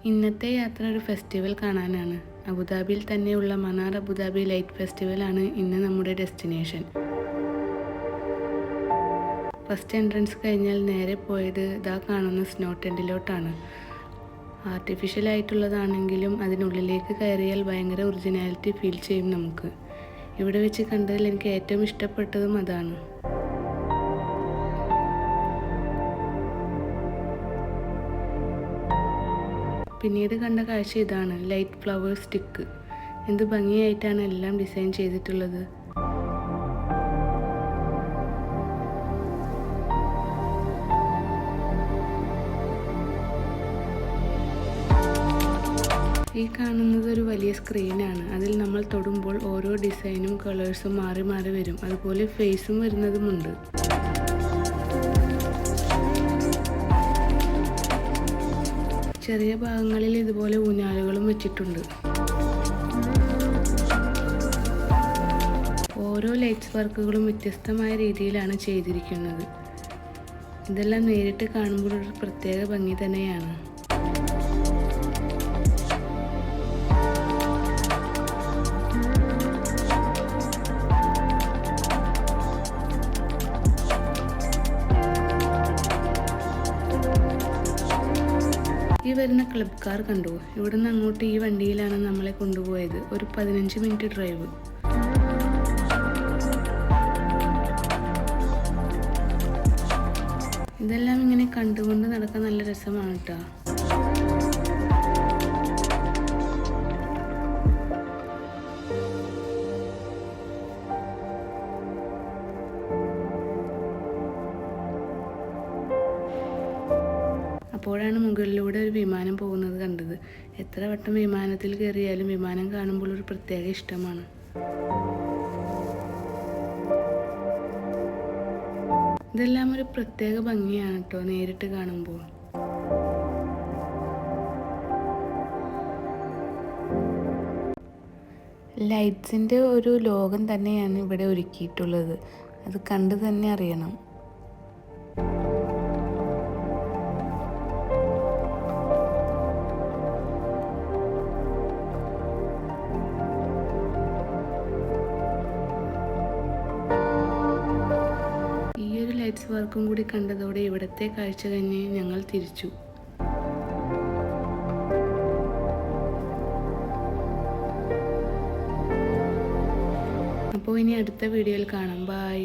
ഇന്നത്തെ യാത്ര ഒരു ഫെസ്റ്റിവൽ കാണാനാണ്. അബുദാബിയിൽ തന്നെയുള്ള മനാർ അബുദാബി ലൈറ്റ് ഫെസ്റ്റിവലാണ് ഇന്ന് നമ്മുടെ ഡെസ്റ്റിനേഷൻ. ഫസ്റ്റ് എൻട്രൻസ് കഴിഞ്ഞാൽ നേരെ പോയത് ഇതാ കാണുന്ന സ്നോ ടെൻറ്റിലോട്ടാണ്. ആർട്ടിഫിഷ്യൽ ആയിട്ടുള്ളതാണെങ്കിലും അതിനുള്ളിലേക്ക് കയറിയാൽ ഭയങ്കര ഒറിജിനാലിറ്റി ഫീൽ ചെയ്യും നമുക്ക്. ഇവിടെ വെച്ച് കണ്ടതിൽ എനിക്ക് ഏറ്റവും ഇഷ്ടപ്പെട്ടതും അതാണ്. പിന്നീട് കണ്ട കാഴ്ച ഇതാണ്, ലൈറ്റ് ഫ്ലവർ സ്റ്റിക്ക്. എന്ത് ഭംഗിയായിട്ടാണ് എല്ലാം ഡിസൈൻ ചെയ്തിട്ടുള്ളത്. ഈ കാണുന്നത് ഒരു വലിയ സ്ക്രീനാണ്. അതിൽ നമ്മൾ തൊടുമ്പോൾ ഓരോ ഡിസൈനും കളേഴ്സും മാറി മാറി വരും. അതുപോലെ ഫേസും വരുന്നതുമുണ്ട്. ചെറിയ ഭാഗങ്ങളിൽ ഇതുപോലെ ഊഞ്ഞാലുകളും വെച്ചിട്ടുണ്ട്. ഓരോ ലൈറ്റ്സ് വർക്കുകളും വ്യത്യസ്തമായ രീതിയിലാണ് ചെയ്തിരിക്കുന്നത്. ഇതെല്ലാം നേരിട്ട് കാണുമ്പോൾ ഒരു പ്രത്യേക ഭംഗി തന്നെയാണ്. ഈ വരുന്ന ക്ലബ് കാർ കണ്ടു. ഇവിടുന്ന് അങ്ങോട്ട് ഈ വണ്ടിയിലാണ് നമ്മളെ കൊണ്ടുപോയത്. ഒരു 15 മിനിറ്റ് ഡ്രൈവ്. ഇതെല്ലാം ഇങ്ങനെ കണ്ടുകൊണ്ട് നടക്കാൻ നല്ല രസമാണ് കേട്ടോ. അപ്പോഴാണ് മുകളിലൂടെ ഒരു വിമാനം പോകുന്നത് കണ്ടത്. എത്ര വട്ടം വിമാനത്തിൽ കയറിയാലും വിമാനം കാണുമ്പോൾ ഒരു പ്രത്യേക ഇഷ്ടമാണ്. ഇതെല്ലാം ഒരു പ്രത്യേക ഭംഗിയാണ് കേട്ടോ നേരിട്ട് കാണുമ്പോൾ. ലൈറ്റ്സിൻ്റെ ഒരു ലോകം തന്നെയാണ് ഇവിടെ ഒരുക്കിയിട്ടുള്ളത്. അത് കണ്ടു തന്നെ അറിയണം. ലൈറ്റ്സ് വർക്കും കൂടി കണ്ടതോടെ ഇവിടത്തെ കാഴ്ച കഴിഞ്ഞ് ഞങ്ങൾ തിരിച്ചു. അപ്പോൾ ഇനി അടുത്ത വീഡിയോയിൽ കാണാം. ബൈ.